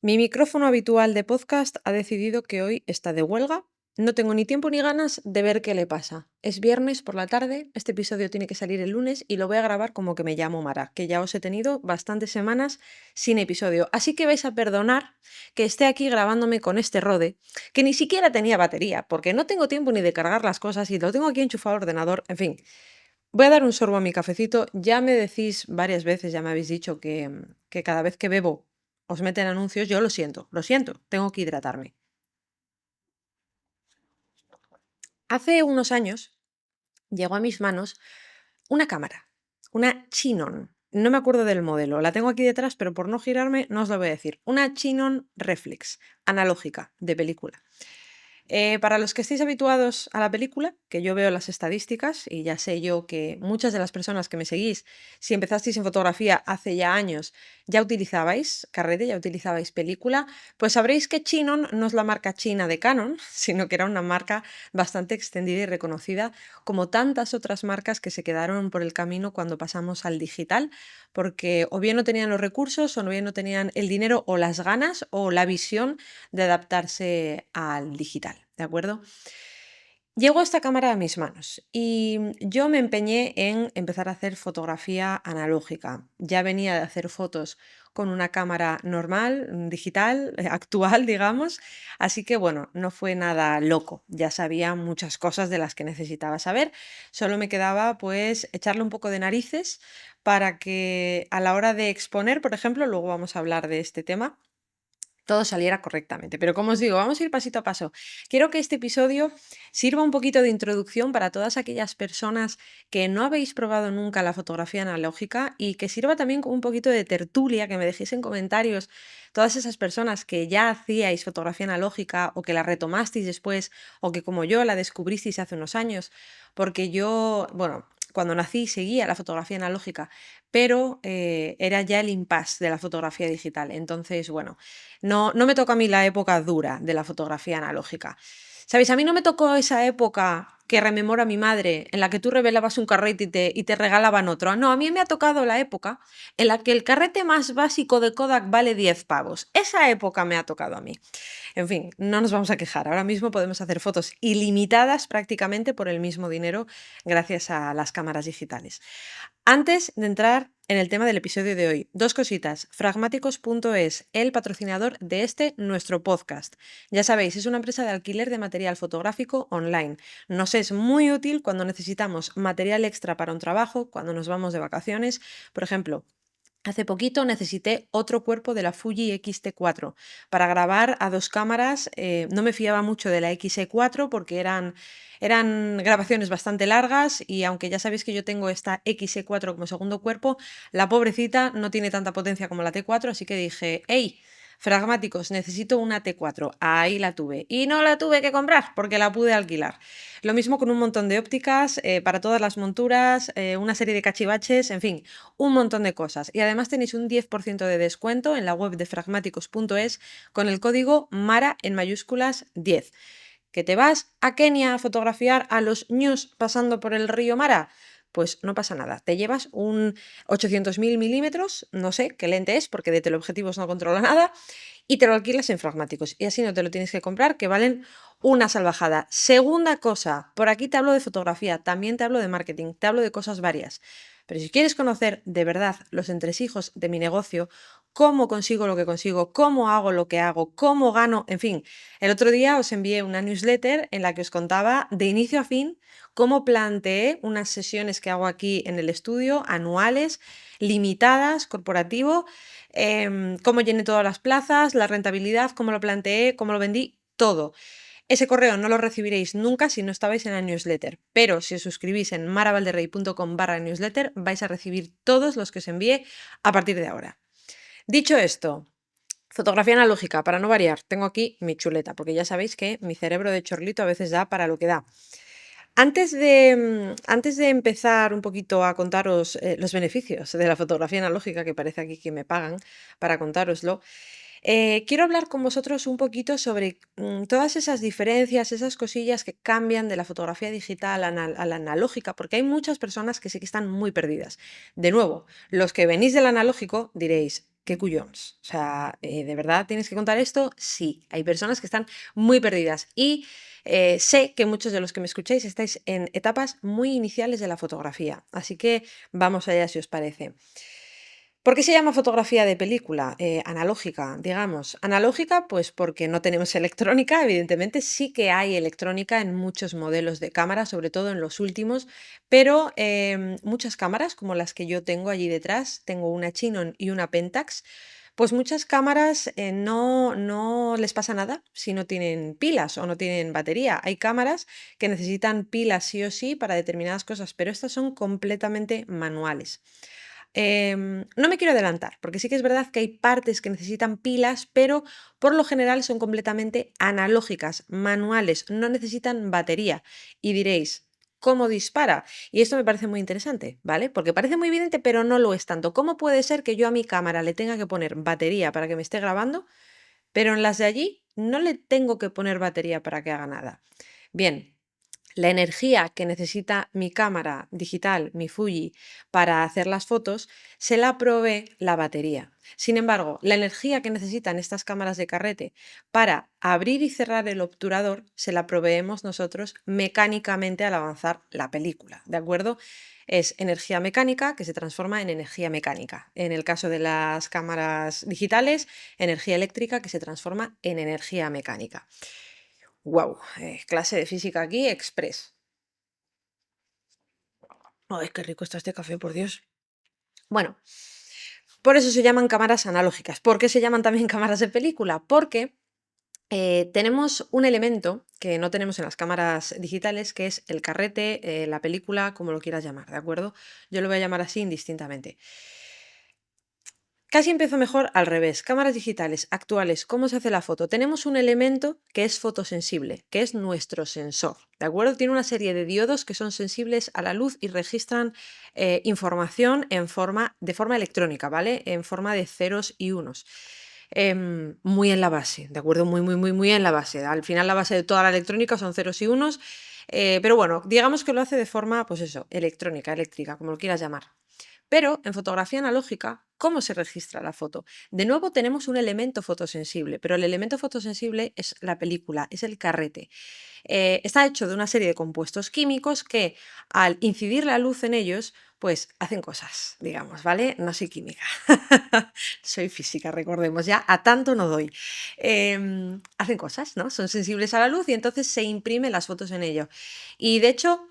Mi micrófono habitual de podcast ha decidido que hoy está de huelga. No tengo ni tiempo ni ganas de ver qué le pasa. Es viernes por la tarde, este episodio tiene que salir el lunes y lo voy a grabar como que me llamo Mara, que ya os he tenido bastantes semanas sin episodio. Así que vais a perdonar que esté aquí grabándome con este rode, que ni siquiera tenía batería, porque no tengo tiempo ni de cargar las cosas y lo tengo aquí enchufado al ordenador. En fin, voy a dar un sorbo a mi cafecito. Ya me decís varias veces, ya me habéis dicho que cada vez que bebo os meten anuncios. Yo lo siento, tengo que hidratarme. Hace unos años llegó a mis manos una cámara, una Chinon. No me acuerdo del modelo, la tengo aquí detrás, pero por no girarme no os lo voy a decir. Una Chinon Reflex, analógica, de película. Para los que estéis habituados a la película, que yo veo las estadísticas y ya sé yo que muchas de las personas que me seguís, si empezasteis en fotografía hace ya años, ya utilizabais carrete, ya utilizabais película, pues sabréis que Chinon no es la marca china de Canon, sino que era una marca bastante extendida y reconocida, como tantas otras marcas que se quedaron por el camino cuando pasamos al digital, porque o bien no tenían los recursos, o bien no tenían el dinero o las ganas o la visión de adaptarse al digital, ¿de acuerdo? Llegó esta cámara a mis manos y yo me empeñé en empezar a hacer fotografía analógica. Ya venía de hacer fotos con una cámara normal, digital, actual, digamos, así que bueno, no fue nada loco. Ya sabía muchas cosas de las que necesitaba saber. Solo me quedaba pues echarle un poco de narices para que a la hora de exponer, por ejemplo, luego vamos a hablar de este tema, todo saliera correctamente. Pero como os digo, vamos a ir pasito a paso. Quiero que este episodio sirva un poquito de introducción para todas aquellas personas que no habéis probado nunca la fotografía analógica y que sirva también como un poquito de tertulia, que me dejéis en comentarios todas esas personas que ya hacíais fotografía analógica o que la retomasteis después o que como yo la descubristeis hace unos años, porque yo, bueno, cuando nací seguía la fotografía analógica, pero era ya el impasse de la fotografía digital. Entonces, bueno, no me tocó a mí la época dura de la fotografía analógica. ¿Sabéis? A mí no me tocó esa época que rememora mi madre, en la que tú revelabas un carrete y te regalaban otro. No, a mí me ha tocado la época en la que el carrete más básico de Kodak vale 10 pavos. Esa época me ha tocado a mí. En fin, no nos vamos a quejar. Ahora mismo podemos hacer fotos ilimitadas prácticamente por el mismo dinero gracias a las cámaras digitales. Antes de entrar en el tema del episodio de hoy, dos cositas. Fragmáticos.es, el patrocinador de nuestro podcast. Ya sabéis, es una empresa de alquiler de material fotográfico online. Nos es muy útil cuando necesitamos material extra para un trabajo, cuando nos vamos de vacaciones. Por ejemplo, hace poquito necesité otro cuerpo de la Fuji X-T4 para grabar a dos cámaras. No me fiaba mucho de la XE4 porque eran grabaciones bastante largas y aunque ya sabéis que yo tengo esta XE4 como segundo cuerpo, la pobrecita no tiene tanta potencia como la T4, así que dije, hey, Fragmáticos, necesito una T4. Ahí la tuve. Y no la tuve que comprar porque la pude alquilar. Lo mismo con un montón de ópticas para todas las monturas, una serie de cachivaches, en fin, un montón de cosas. Y además tenéis un 10% de descuento en la web de fragmáticos.es con el código MARA en mayúsculas 10. ¿Que te vas a Kenia a fotografiar a los ñus pasando por el río Mara? Pues no pasa nada. Te llevas un 800.000 milímetros, no sé qué lente es porque de teleobjetivos no controla nada, y te lo alquilas en Fragmáticos. Y así no te lo tienes que comprar, que valen una salvajada. Segunda cosa, por aquí te hablo de fotografía, también te hablo de marketing, te hablo de cosas varias. Pero si quieres conocer de verdad los entresijos de mi negocio, cómo consigo lo que consigo, cómo hago lo que hago, cómo gano, en fin, el otro día os envié una newsletter en la que os contaba de inicio a fin cómo planteé unas sesiones que hago aquí en el estudio, anuales, limitadas, corporativo, cómo llené todas las plazas, la rentabilidad, cómo lo planteé, cómo lo vendí, todo. Ese correo no lo recibiréis nunca si no estabais en la newsletter, pero si os suscribís en maravalderrey.com/newsletter vais a recibir todos los que os envíe a partir de ahora. Dicho esto, fotografía analógica, para no variar, tengo aquí mi chuleta, porque ya sabéis que mi cerebro de chorlito a veces da para lo que da. Antes de empezar un poquito a contaros los beneficios de la fotografía analógica, que parece aquí que me pagan para contároslo, quiero hablar con vosotros un poquito sobre todas esas diferencias, esas cosillas que cambian de la fotografía digital a la analógica, porque hay muchas personas que sí que están muy perdidas. De nuevo, los que venís del analógico diréis, qué cuyons. O sea, ¿de verdad tienes que contar esto? Sí, hay personas que están muy perdidas y sé que muchos de los que me escucháis estáis en etapas muy iniciales de la fotografía, así que vamos allá si os parece. ¿Por qué se llama fotografía de película? Analógica, digamos. Analógica, pues porque no tenemos electrónica, evidentemente sí que hay electrónica en muchos modelos de cámara, sobre todo en los últimos, pero muchas cámaras, como las que yo tengo allí detrás, tengo una Chinon y una Pentax, pues muchas cámaras no les pasa nada si no tienen pilas o no tienen batería. Hay cámaras que necesitan pilas sí o sí para determinadas cosas, pero estas son completamente manuales. No me quiero adelantar, porque sí que es verdad que hay partes que necesitan pilas, pero por lo general son completamente analógicas, manuales, no necesitan batería. Y diréis, ¿cómo dispara? Y esto me parece muy interesante, ¿vale? Porque parece muy evidente, pero no lo es tanto. ¿Cómo puede ser que yo a mi cámara le tenga que poner batería para que me esté grabando, pero en las de allí no le tengo que poner batería para que haga nada? Bien, la energía que necesita mi cámara digital, mi Fuji, para hacer las fotos, se la provee la batería. Sin embargo, la energía que necesitan estas cámaras de carrete para abrir y cerrar el obturador, se la proveemos nosotros mecánicamente al avanzar la película, ¿de acuerdo? Es energía mecánica que se transforma en energía mecánica. En el caso de las cámaras digitales, energía eléctrica que se transforma en energía mecánica. Wow, clase de física aquí, express. Ay, qué rico está este café, por Dios. Bueno, por eso se llaman cámaras analógicas. ¿Por qué se llaman también cámaras de película? Porque tenemos un elemento que no tenemos en las cámaras digitales, que es el carrete, la película, como lo quieras llamar, ¿de acuerdo? Yo lo voy a llamar así indistintamente. Casi empiezo mejor al revés. Cámaras digitales actuales, ¿cómo se hace la foto? Tenemos un elemento que es fotosensible, que es nuestro sensor, ¿de acuerdo? Tiene una serie de diodos que son sensibles a la luz y registran información de forma electrónica, ¿vale? En forma de ceros y unos. Muy en la base, ¿de acuerdo? Muy en la base. Al final la base de toda la electrónica son ceros y unos, pero bueno, digamos que lo hace de forma, pues eso, electrónica, eléctrica, como lo quieras llamar. Pero en fotografía analógica, ¿cómo se registra la foto? De nuevo tenemos un elemento fotosensible, pero el elemento fotosensible es la película, es el carrete. Está hecho de una serie de compuestos químicos que al incidir la luz en ellos, pues hacen cosas, digamos, ¿vale? No soy química, soy física, recordemos, ya a tanto no doy. Hacen cosas, ¿no? Son sensibles a la luz y entonces se imprimen las fotos en ello. Y de hecho,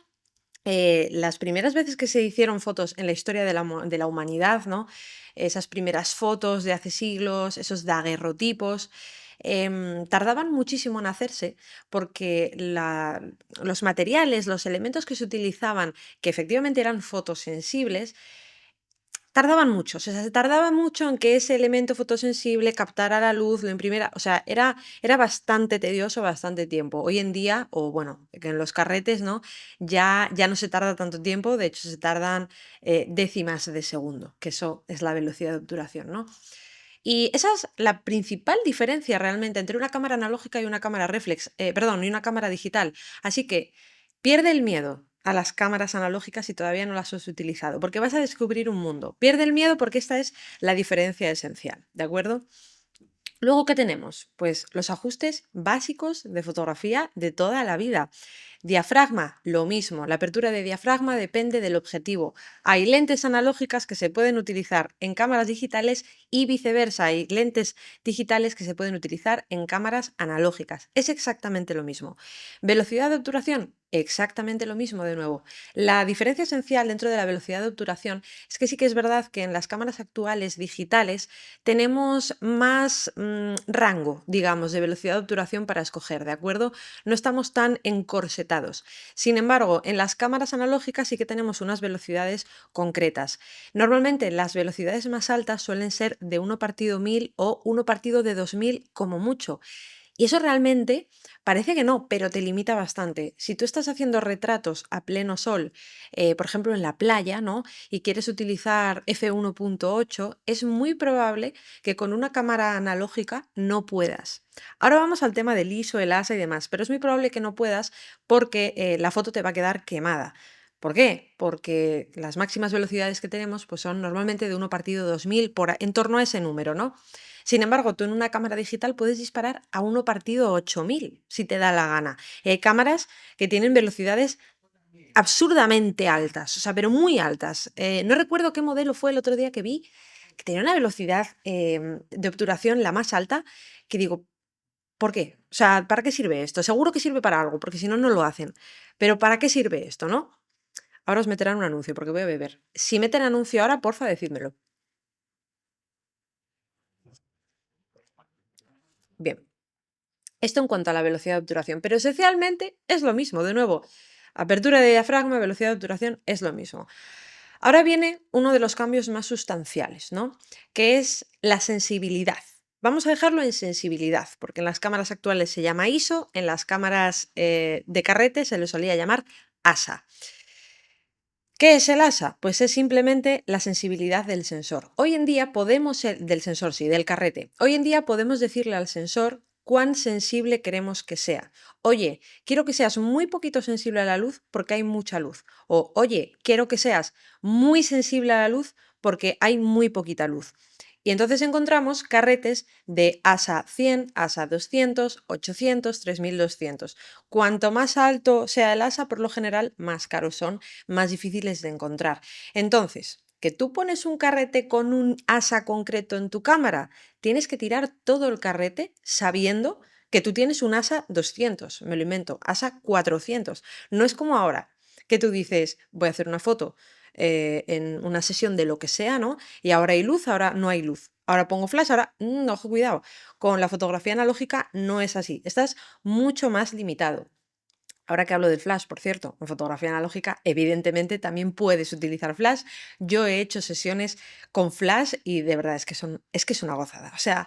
las primeras veces que se hicieron fotos en la historia de la humanidad, ¿no? Esas primeras fotos de hace siglos, esos daguerrotipos, tardaban muchísimo en hacerse porque los materiales, los elementos que se utilizaban, que efectivamente eran fotosensibles, tardaban mucho, o sea, se tardaba mucho en que ese elemento fotosensible captara la luz, lo imprimiera, o sea, era bastante tedioso, bastante tiempo. Hoy en día, o bueno, que en los carretes, ¿no? Ya no se tarda tanto tiempo, de hecho se tardan décimas de segundo, que eso es la velocidad de obturación, ¿no? Y esa es la principal diferencia realmente entre una cámara analógica y una cámara reflex, perdón, y una cámara digital. Así que pierde el miedo a las cámaras analógicas si todavía no las has utilizado, porque vas a descubrir un mundo. Pierde el miedo porque esta es la diferencia esencial, ¿de acuerdo? Luego, ¿qué tenemos? Pues los ajustes básicos de fotografía de toda la vida. Diafragma, lo mismo. La apertura de diafragma depende del objetivo. Hay lentes analógicas que se pueden utilizar en cámaras digitales y viceversa. Hay lentes digitales que se pueden utilizar en cámaras analógicas. Es exactamente lo mismo. Velocidad de obturación, exactamente lo mismo de nuevo. La diferencia esencial dentro de la velocidad de obturación es que sí que es verdad que en las cámaras actuales digitales tenemos más rango, digamos, de velocidad de obturación para escoger, ¿de acuerdo? No estamos tan encorsetados. Sin embargo, en las cámaras analógicas sí que tenemos unas velocidades concretas. Normalmente las velocidades más altas suelen ser de 1 partido 1000 o 1 partido de 2000 como mucho. Y eso realmente parece que no, pero te limita bastante. Si tú estás haciendo retratos a pleno sol, por ejemplo en la playa, ¿no? Y quieres utilizar f1.8, es muy probable que con una cámara analógica no puedas. Ahora vamos al tema del ISO, el ASA y demás, pero es muy probable que no puedas porque la foto te va a quedar quemada. ¿Por qué? Porque las máximas velocidades que tenemos pues son normalmente de 1 partido 2000 en torno a ese número, ¿no? Sin embargo, tú en una cámara digital puedes disparar a 1 partido 8000 si te da la gana. Y hay cámaras que tienen velocidades absurdamente altas, o sea, pero muy altas. No recuerdo qué modelo fue el otro día que vi, que tenía una velocidad de obturación la más alta, que digo, ¿por qué? O sea, ¿para qué sirve esto? Seguro que sirve para algo, porque si no, no lo hacen. Pero ¿para qué sirve esto, no? Ahora os meterán un anuncio, porque voy a beber. Si meten anuncio ahora, porfa, decídmelo. Bien, esto en cuanto a la velocidad de obturación, pero esencialmente es lo mismo, de nuevo. Apertura de diafragma, velocidad de obturación, es lo mismo. Ahora viene uno de los cambios más sustanciales, ¿no? Que es la sensibilidad. Vamos a dejarlo en sensibilidad, porque en las cámaras actuales se llama ISO, en las cámaras de carrete se le solía llamar ASA. ¿Qué es el ASA? Pues es simplemente la sensibilidad del sensor. Hoy en día podemos, del sensor, sí, del carrete. Hoy en día podemos decirle al sensor cuán sensible queremos que sea. Oye, quiero que seas muy poquito sensible a la luz porque hay mucha luz. O, oye, quiero que seas muy sensible a la luz porque hay muy poquita luz. Y entonces encontramos carretes de ASA 100, ASA 200, 800, 3200. Cuanto más alto sea el ASA, por lo general, más caros son, más difíciles de encontrar. Entonces, que tú pones un carrete con un asa concreto en tu cámara, tienes que tirar todo el carrete sabiendo que tú tienes un asa 200, me lo invento, asa 400. No es como ahora, que tú dices, voy a hacer una foto en una sesión de lo que sea, ¿no? Y ahora hay luz, ahora no hay luz. Ahora pongo flash, ahora, ojo, cuidado. Con la fotografía analógica no es así. Estás mucho más limitado. Ahora que hablo del flash, por cierto, en fotografía analógica, evidentemente también puedes utilizar flash. Yo he hecho sesiones con flash y de verdad es que es una gozada. O sea,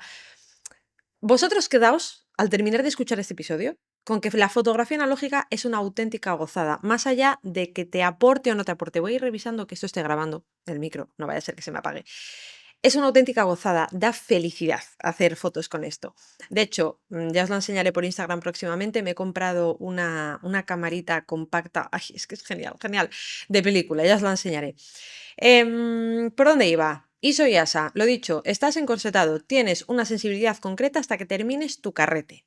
vosotros quedaos, al terminar de escuchar este episodio, con que la fotografía analógica es una auténtica gozada, más allá de que te aporte o no te aporte. Voy a ir revisando que esto esté grabando el micro, no vaya a ser que se me apague. Es una auténtica gozada, da felicidad hacer fotos con esto. De hecho, ya os lo enseñaré por Instagram próximamente, me he comprado una camarita compacta, ay, es que es genial, genial, de película, ya os la enseñaré. ¿Por dónde iba? ISO y ASA, lo dicho, estás encorsetado, tienes una sensibilidad concreta hasta que termines tu carrete.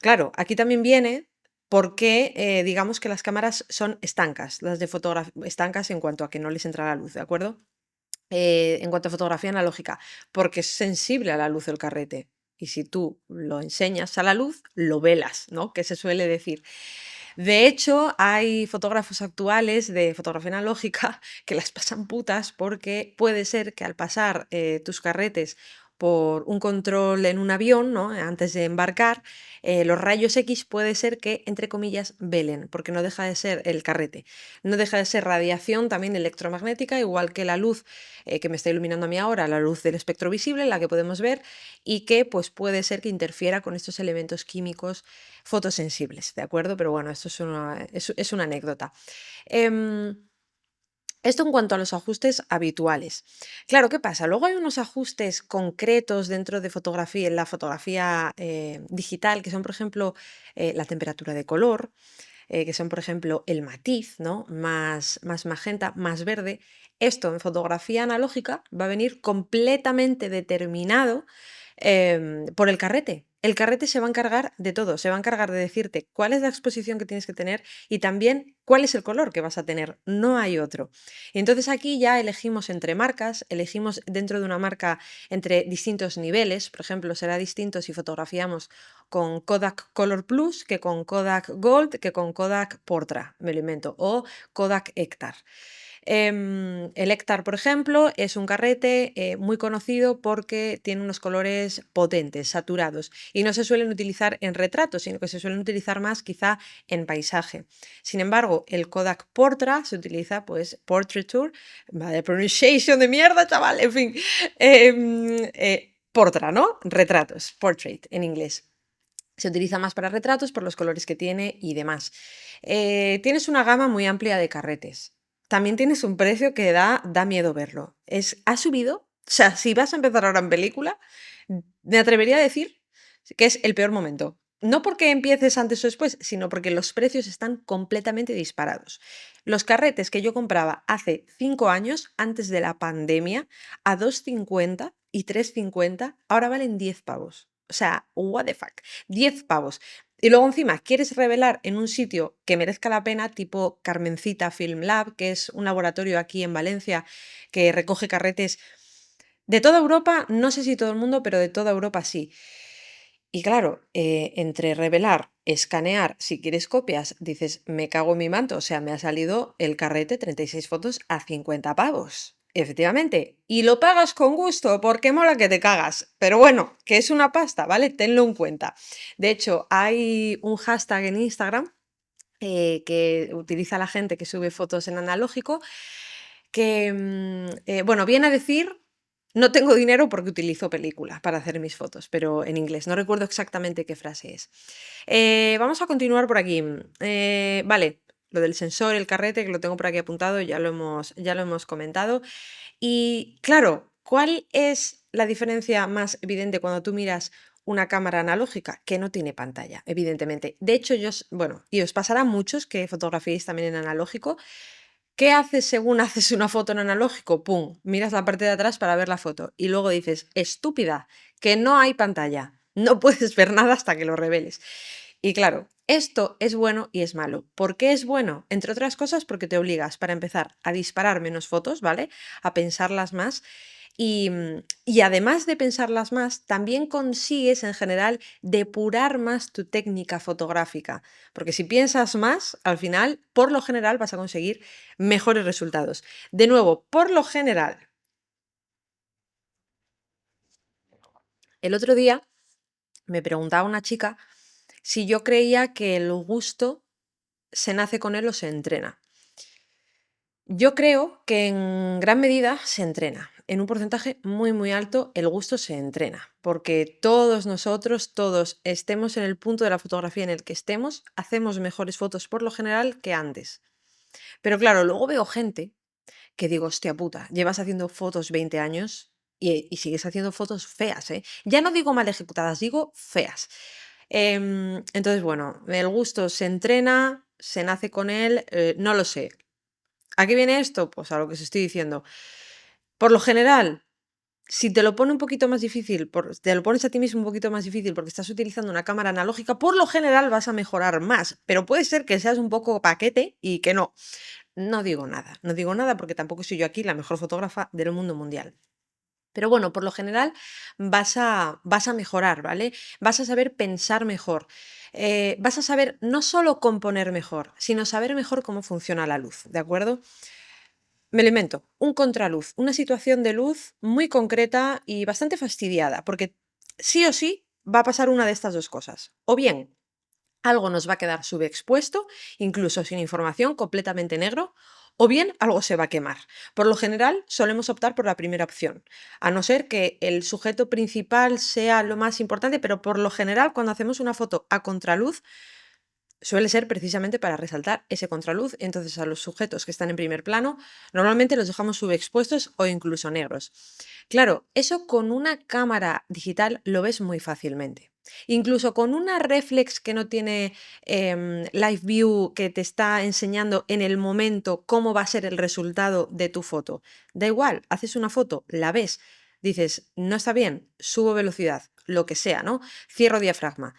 Claro, aquí también viene porque digamos que las cámaras son estancas, las de fotografía, estancas en cuanto a que no les entra la luz, ¿de acuerdo? En cuanto a fotografía analógica, porque es sensible a la luz el carrete. Y si tú lo enseñas a la luz, lo velas, ¿no? Que se suele decir. De hecho, hay fotógrafos actuales de fotografía analógica que las pasan putas porque puede ser que al pasar tus carretes por un control en un avión, ¿no? Antes de embarcar, los rayos X puede ser que, entre comillas, velen, porque no deja de ser el carrete. No deja de ser radiación también electromagnética, igual que la luz que me está iluminando a mí ahora, la luz del espectro visible, la que podemos ver, y que pues, puede ser que interfiera con estos elementos químicos fotosensibles, ¿de acuerdo? Pero bueno, esto es una anécdota. Em, Esto en cuanto a los ajustes habituales. Claro, ¿qué pasa? Luego hay unos ajustes concretos dentro de fotografía, en la fotografía digital, que son, por ejemplo, la temperatura de color, que son, por ejemplo, el matiz, ¿no? Más magenta, más verde. Esto en fotografía analógica va a venir completamente determinado por el carrete. El carrete se va a encargar de todo, se va a encargar de decirte cuál es la exposición que tienes que tener y también cuál es el color que vas a tener. No hay otro. Y entonces aquí ya elegimos entre marcas, elegimos dentro de una marca entre distintos niveles. Por ejemplo, será distinto si fotografiamos con Kodak Color Plus que con Kodak Gold que con Kodak Portra, me lo invento, o Kodak Hectar. El Hectar, por ejemplo, es un carrete muy conocido porque tiene unos colores potentes, saturados, y no se suelen utilizar en retratos, sino que se suelen utilizar más quizá en paisaje. Sin embargo, el Kodak Portra se utiliza, pues, Portraiture, vale, pronunciation de mierda, chaval, en fin, Portra, ¿no? Retratos, portrait en inglés. Se utiliza más para retratos por los colores que tiene y demás. Tienes una gama muy amplia de carretes. También tienes un precio que da miedo verlo. Ha subido. O sea, si vas a empezar ahora en película, me atrevería a decir que es el peor momento. No porque empieces antes o después, sino porque los precios están completamente disparados. Los carretes que yo compraba hace 5 años, antes de la pandemia, a 2,50 y 3,50, ahora valen 10 pavos. O sea, what the fuck, 10 pavos. Y luego encima quieres revelar en un sitio que merezca la pena, tipo Carmencita Film Lab, que es un laboratorio aquí en Valencia que recoge carretes de toda Europa, no sé si todo el mundo, pero de toda Europa sí. Y claro, entre revelar, escanear, si quieres copias, dices, me cago en mi manto, o sea, me ha salido el carrete 36 fotos a 50 pavos. Efectivamente, y lo pagas con gusto porque mola que te cagas. Pero bueno, que es una pasta, ¿vale? Tenlo en cuenta. De hecho, hay un hashtag en Instagram que utiliza la gente que sube fotos en analógico, que, bueno, viene a decir, no tengo dinero porque utilizo película para hacer mis fotos, pero en inglés, no recuerdo exactamente qué frase es. Vamos a continuar por aquí. Vale, lo del sensor, el carrete, que lo tengo por aquí apuntado, ya lo hemos comentado. Y claro, ¿cuál es la diferencia más evidente cuando tú miras una cámara analógica? Que no tiene pantalla, evidentemente. De hecho, bueno, y os pasará a muchos que fotografiéis también en analógico. ¿Qué haces según haces una foto en analógico? ¡Pum! Miras la parte de atrás para ver la foto y luego dices, estúpida, que no hay pantalla. No puedes ver nada hasta que lo reveles. Y claro, esto es bueno y es malo. ¿Por qué es bueno? Entre otras cosas porque te obligas, para empezar, a disparar menos fotos, ¿vale? A pensarlas más. Y además de pensarlas más, también consigues en general depurar más tu técnica fotográfica. Porque si piensas más, al final, por lo general, vas a conseguir mejores resultados. De nuevo, por lo general, el otro día me preguntaba una chica si yo creía que el gusto se nace con él o se entrena. Yo creo que en gran medida se entrena. En un porcentaje muy, muy alto, el gusto se entrena, porque todos nosotros, todos estemos en el punto de la fotografía en el que estemos, hacemos mejores fotos por lo general que antes. Pero claro, luego veo gente que digo, hostia puta, llevas haciendo fotos 20 años y sigues haciendo fotos feas, ¿eh? Ya no digo mal ejecutadas, digo feas. Entonces, bueno, el gusto se entrena, se nace con él, no lo sé. ¿A qué viene esto? Pues a lo que os estoy diciendo. Por lo general, si te lo pone un poquito más difícil, te lo pones a ti mismo un poquito más difícil porque estás utilizando una cámara analógica, por lo general vas a mejorar más. Pero puede ser que seas un poco paquete y que no. No digo nada, no digo nada porque tampoco soy yo aquí la mejor fotógrafa del mundo mundial. Pero bueno, por lo general vas a mejorar, ¿vale? Vas a saber pensar mejor. Vas a saber no solo componer mejor, sino saber mejor cómo funciona la luz, ¿de acuerdo? Me lo invento, un contraluz, una situación de luz muy concreta y bastante fastidiada, porque sí o sí va a pasar una de estas dos cosas. O bien algo nos va a quedar subexpuesto, incluso sin información, completamente negro, o bien algo se va a quemar. Por lo general, solemos optar por la primera opción, a no ser que el sujeto principal sea lo más importante, pero por lo general, cuando hacemos una foto a contraluz, suele ser precisamente para resaltar ese contraluz. Entonces, a los sujetos que están en primer plano, normalmente los dejamos subexpuestos o incluso negros. Claro, eso con una cámara digital lo ves muy fácilmente. Incluso con una reflex que no tiene live view, que te está enseñando en el momento cómo va a ser el resultado de tu foto. Da igual, haces una foto, la ves, dices, no está bien, subo velocidad, lo que sea, ¿no? Cierro diafragma.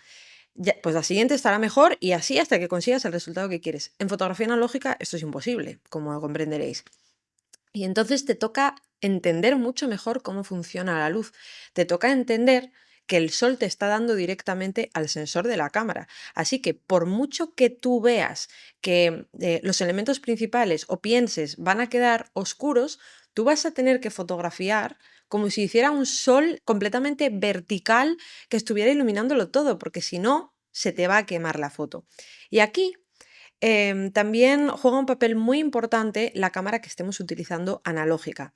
Pues la siguiente estará mejor y así hasta que consigas el resultado que quieres. En fotografía analógica esto es imposible, como comprenderéis. Y entonces te toca entender mucho mejor cómo funciona la luz. Te toca entender que el sol te está dando directamente al sensor de la cámara. Así que por mucho que tú veas que los elementos principales o pienses van a quedar oscuros, tú vas a tener que fotografiar como si hiciera un sol completamente vertical que estuviera iluminándolo todo, porque si no, se te va a quemar la foto. Y aquí también juega un papel muy importante la cámara que estemos utilizando analógica.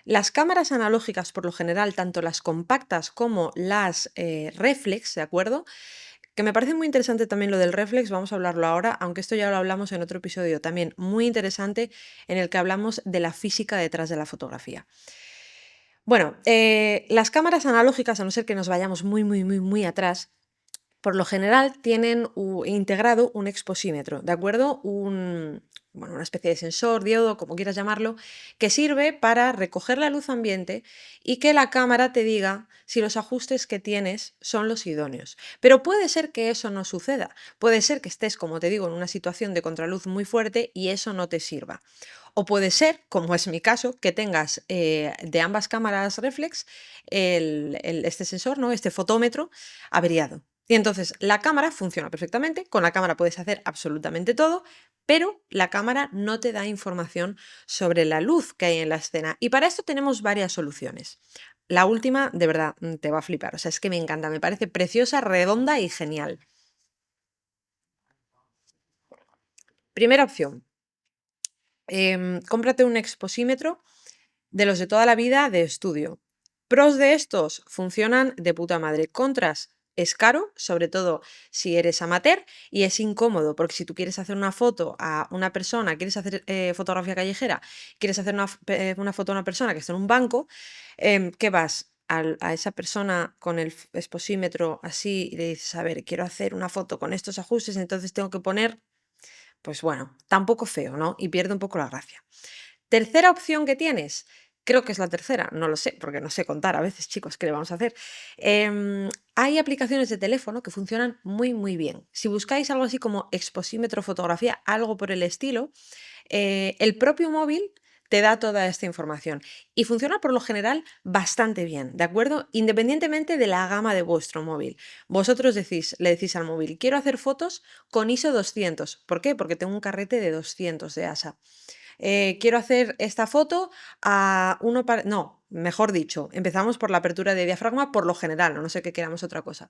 Las cámaras analógicas, por lo general, tanto las compactas como las reflex, ¿de acuerdo? Que me parece muy interesante también lo del reflex, vamos a hablarlo ahora, aunque esto ya lo hablamos en otro episodio también muy interesante en el que hablamos de la física detrás de la fotografía. Bueno, las cámaras analógicas, a no ser que nos vayamos muy, muy, muy, muy atrás, por lo general tienen integrado un exposímetro, ¿de acuerdo? Bueno, una especie de sensor, diodo, como quieras llamarlo, que sirve para recoger la luz ambiente y que la cámara te diga si los ajustes que tienes son los idóneos. Pero puede ser que eso no suceda. Puede ser que estés, como te digo, en una situación de contraluz muy fuerte y eso no te sirva. O puede ser, como es mi caso, que tengas de ambas cámaras reflex este sensor, ¿no? Este fotómetro averiado. Y entonces la cámara funciona perfectamente, con la cámara puedes hacer absolutamente todo, pero la cámara no te da información sobre la luz que hay en la escena. Y para esto tenemos varias soluciones. La última, de verdad, te va a flipar. O sea, es que me encanta, me parece preciosa, redonda y genial. Primera opción, cómprate un exposímetro de los de toda la vida de estudio. Pros de estos, funcionan de puta madre. Contras, es caro, sobre todo si eres amateur, y es incómodo, porque si tú quieres hacer una foto a una persona, quieres hacer fotografía callejera, quieres hacer una foto a una persona que está en un banco, ¿qué vas? A esa persona con el exposímetro así y le dices, a ver, quiero hacer una foto con estos ajustes, entonces tengo que poner, pues bueno, tampoco feo, ¿no? Y pierde un poco la gracia. Tercera opción que tienes, creo que es la tercera, no lo sé, porque no sé contar a veces, chicos, ¿qué le vamos a hacer? Hay aplicaciones de teléfono que funcionan muy, muy bien. Si buscáis algo así como exposímetro fotografía, algo por el estilo, el propio móvil te da toda esta información y funciona por lo general bastante bien, ¿de acuerdo? Independientemente de la gama de vuestro móvil. Vosotros le decís al móvil, quiero hacer fotos con ISO 200. ¿Por qué? Porque tengo un carrete de 200 de ASA. Quiero hacer esta foto a uno para... No, mejor dicho, empezamos por la apertura de diafragma por lo general, no sé que queramos otra cosa.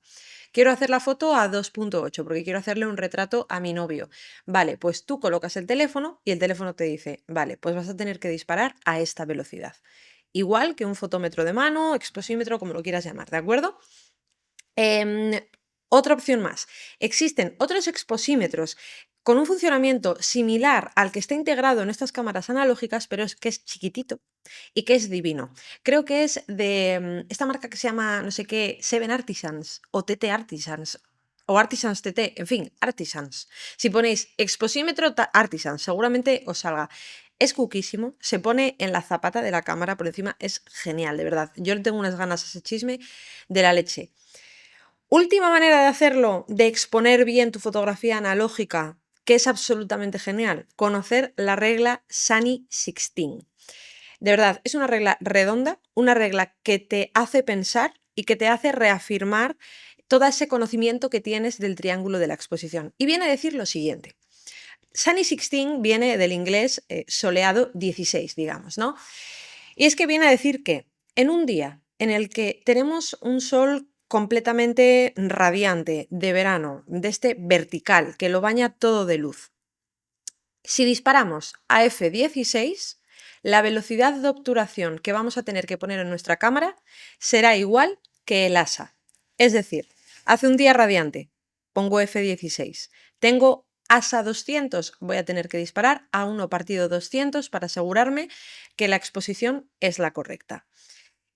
Quiero hacer la foto a 2.8 porque quiero hacerle un retrato a mi novio. Vale, pues tú colocas el teléfono y el teléfono te dice, vale, pues vas a tener que disparar a esta velocidad. Igual que un fotómetro de mano, exposímetro, como lo quieras llamar, ¿de acuerdo? Em, Otra opción más. Existen otros exposímetros con un funcionamiento similar al que está integrado en estas cámaras analógicas, pero es que es chiquitito y que es divino. Creo que es de esta marca que se llama, no sé qué, Seven Artisans o TT Artisans. O Artisans TT, en fin, Artisans. Si ponéis exposímetro Artisans, seguramente os salga. Es cuquísimo, se pone en la zapata de la cámara por encima, es genial, de verdad. Yo le tengo unas ganas a ese chisme de la leche. Última manera de hacerlo, de exponer bien tu fotografía analógica, que es absolutamente genial, conocer la regla Sunny 16. De verdad, es una regla redonda, una regla que te hace pensar y que te hace reafirmar todo ese conocimiento que tienes del triángulo de la exposición. Y viene a decir lo siguiente. Sunny 16 viene del inglés soleado 16, digamos, ¿no? Y es que viene a decir que en un día en el que tenemos un sol completamente radiante de verano, de este vertical, que lo baña todo de luz, si disparamos a f16, la velocidad de obturación que vamos a tener que poner en nuestra cámara será igual que el ASA. Es decir, hace un día radiante, pongo f16. Tengo ASA 200, voy a tener que disparar a 1 partido 200 para asegurarme que la exposición es la correcta.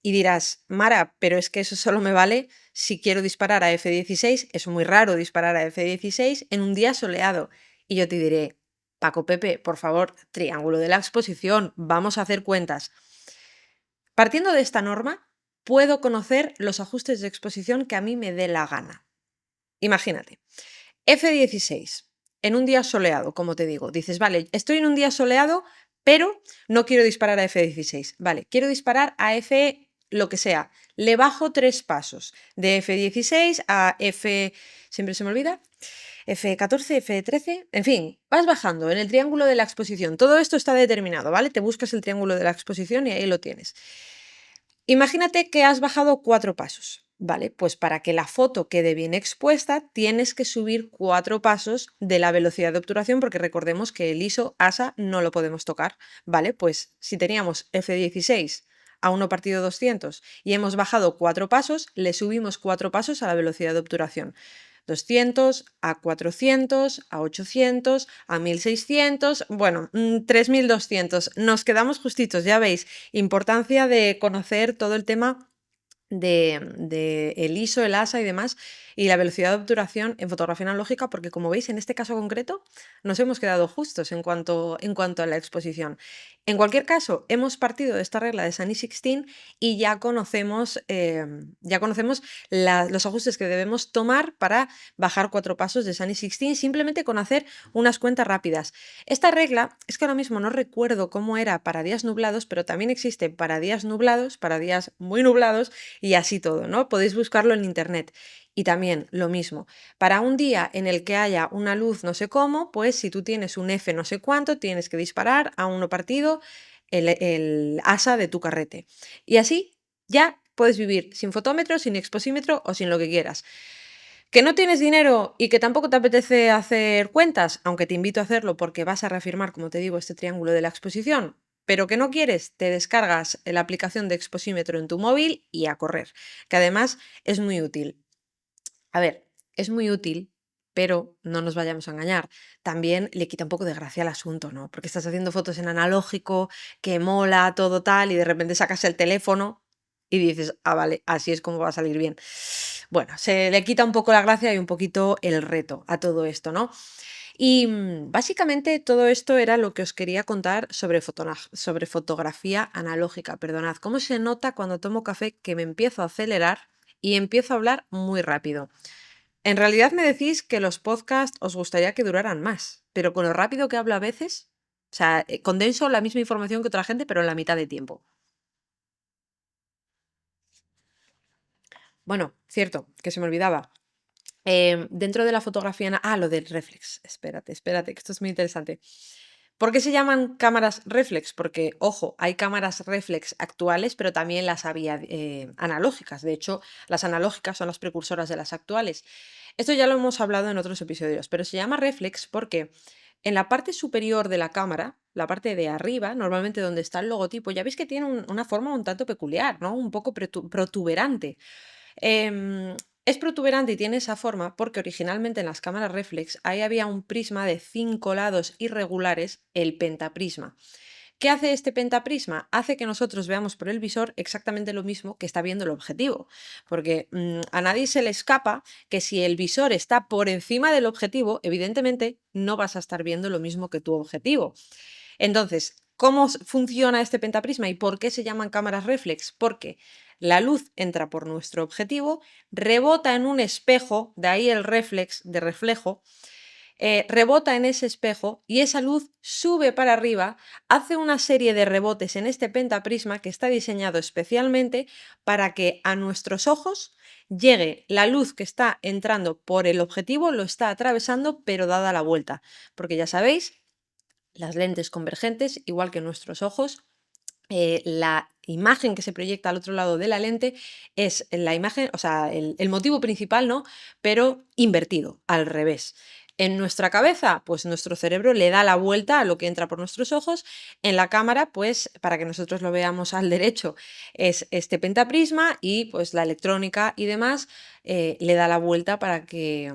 Y dirás, Mara, pero es que eso solo me vale si quiero disparar a f16, es muy raro disparar a f16 en un día soleado. Y yo te diré, Paco Pepe, por favor, triángulo de la exposición, vamos a hacer cuentas. Partiendo de esta norma, puedo conocer los ajustes de exposición que a mí me dé la gana. Imagínate, f16, en un día soleado, como te digo, dices, vale, estoy en un día soleado, pero no quiero disparar a f16. Vale, quiero disparar a f lo que sea. Le bajo 3 pasos, de f16 a f... siempre se me olvida. F14, F13, en fin, vas bajando en el triángulo de la exposición. Todo esto está determinado, ¿vale? Te buscas el triángulo de la exposición y ahí lo tienes. Imagínate que has bajado 4 pasos, ¿vale? Pues para que la foto quede bien expuesta, tienes que subir 4 pasos de la velocidad de obturación, porque recordemos que el ISO ASA no lo podemos tocar, ¿vale? Pues si teníamos F16 a 1 partido 200 y hemos bajado 4 pasos, le subimos 4 pasos a la velocidad de obturación. 200, a 400, a 800, a 1600, bueno, 3200. Nos quedamos justitos, ya veis, importancia de conocer todo el tema de el ISO, el ASA y demás, y la velocidad de obturación en fotografía analógica, porque como veis, en este caso concreto, nos hemos quedado justos en cuanto a la exposición. En cualquier caso, hemos partido de esta regla de Sunny 16 y ya conocemos los ajustes que debemos tomar para bajar 4 pasos de Sunny 16 simplemente con hacer unas cuentas rápidas. Esta regla es que ahora mismo no recuerdo cómo era para días nublados, pero también existe para días nublados, para días muy nublados y así todo, ¿no? Podéis buscarlo en internet. Y también lo mismo, para un día en el que haya una luz no sé cómo, pues si tú tienes un F no sé cuánto, tienes que disparar a uno partido el asa de tu carrete. Y así ya puedes vivir sin fotómetro, sin exposímetro o sin lo que quieras. ¿Que no tienes dinero y que tampoco te apetece hacer cuentas? Aunque te invito a hacerlo porque vas a reafirmar, como te digo, este triángulo de la exposición. Pero que no quieres, te descargas la aplicación de exposímetro en tu móvil y a correr, que además es muy útil. A ver, es muy útil, pero no nos vayamos a engañar. También le quita un poco de gracia al asunto, ¿no? Porque estás haciendo fotos en analógico, que mola, todo tal, y de repente sacas el teléfono y dices, ah, vale, así es como va a salir bien. Bueno, se le quita un poco la gracia y un poquito el reto a todo esto, ¿no? Y básicamente todo esto era lo que os quería contar sobre fotografía analógica. Perdonad, ¿cómo se nota cuando tomo café que me empiezo a acelerar y empiezo a hablar muy rápido? En realidad me decís que los podcasts os gustaría que duraran más, pero con lo rápido que hablo a veces, o sea, condenso la misma información que otra gente, pero en la mitad de tiempo. Bueno, cierto, que se me olvidaba. Dentro de la fotografía, lo del reflex. Espérate, que esto es muy interesante. ¿Por qué se llaman cámaras reflex? Porque, ojo, hay cámaras reflex actuales, pero también las había analógicas. De hecho, las analógicas son las precursoras de las actuales. Esto ya lo hemos hablado en otros episodios, pero se llama reflex porque en la parte superior de la cámara, la parte de arriba, normalmente donde está el logotipo, ya veis que tiene una forma un tanto peculiar, ¿no? Un poco protuberante. Es protuberante y tiene esa forma porque originalmente en las cámaras reflex ahí había un prisma de 5 lados irregulares, el pentaprisma. ¿Qué hace este pentaprisma? Hace que nosotros veamos por el visor exactamente lo mismo que está viendo el objetivo, porque a nadie se le escapa que si el visor está por encima del objetivo, evidentemente no vas a estar viendo lo mismo que tu objetivo. Entonces, ¿cómo funciona este pentaprisma y por qué se llaman cámaras reflex? Porque la luz entra por nuestro objetivo, rebota en un espejo, de ahí el reflex de reflejo, rebota en ese espejo y esa luz sube para arriba, hace una serie de rebotes en este pentaprisma que está diseñado especialmente para que a nuestros ojos llegue la luz que está entrando por el objetivo, lo está atravesando, pero dada la vuelta. Porque ya sabéis, las lentes convergentes, igual que nuestros ojos, la imagen que se proyecta al otro lado de la lente es la imagen, o sea, el motivo principal, ¿no? Pero invertido, al revés. En nuestra cabeza, pues nuestro cerebro le da la vuelta a lo que entra por nuestros ojos. En la cámara, pues para que nosotros lo veamos al derecho, es este pentaprisma y pues la electrónica y demás le da la vuelta para que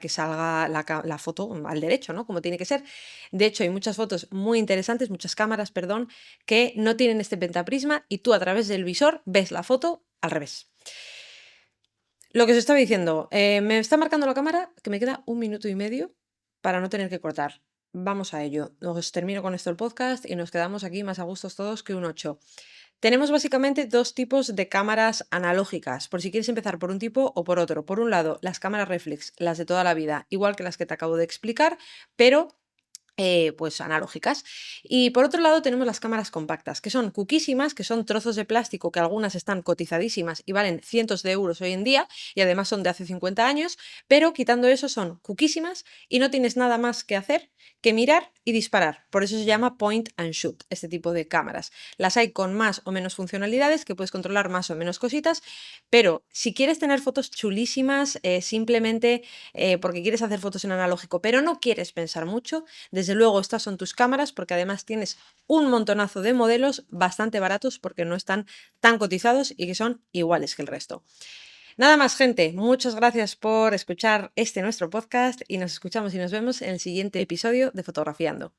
salga la foto al derecho, ¿no? Como tiene que ser. De hecho, hay muchas fotos muy interesantes, muchas cámaras, perdón, que no tienen este pentaprisma y tú a través del visor ves la foto al revés. Lo que os estaba diciendo, me está marcando la cámara que me queda 1 minuto y medio para no tener que cortar. Vamos a ello. Os termino con esto el podcast y nos quedamos aquí más a gustos todos que un 8. Tenemos básicamente dos tipos de cámaras analógicas, por si quieres empezar por un tipo o por otro. Por un lado, las cámaras reflex, las de toda la vida, igual que las que te acabo de explicar, pero pues analógicas. Y por otro lado tenemos las cámaras compactas, que son cuquísimas, que son trozos de plástico que algunas están cotizadísimas y valen cientos de euros hoy en día y además son de hace 50 años, pero quitando eso son cuquísimas y no tienes nada más que hacer que mirar y disparar. Por eso se llama point and shoot, este tipo de cámaras. Las hay con más o menos funcionalidades, que puedes controlar más o menos cositas, pero si quieres tener fotos chulísimas, simplemente porque quieres hacer fotos en analógico, pero no quieres pensar mucho, desde luego estas son tus cámaras porque además tienes un montonazo de modelos bastante baratos porque no están tan cotizados y que son iguales que el resto. Nada más, gente, muchas gracias por escuchar nuestro podcast y nos escuchamos y nos vemos en el siguiente episodio de Fotografiando.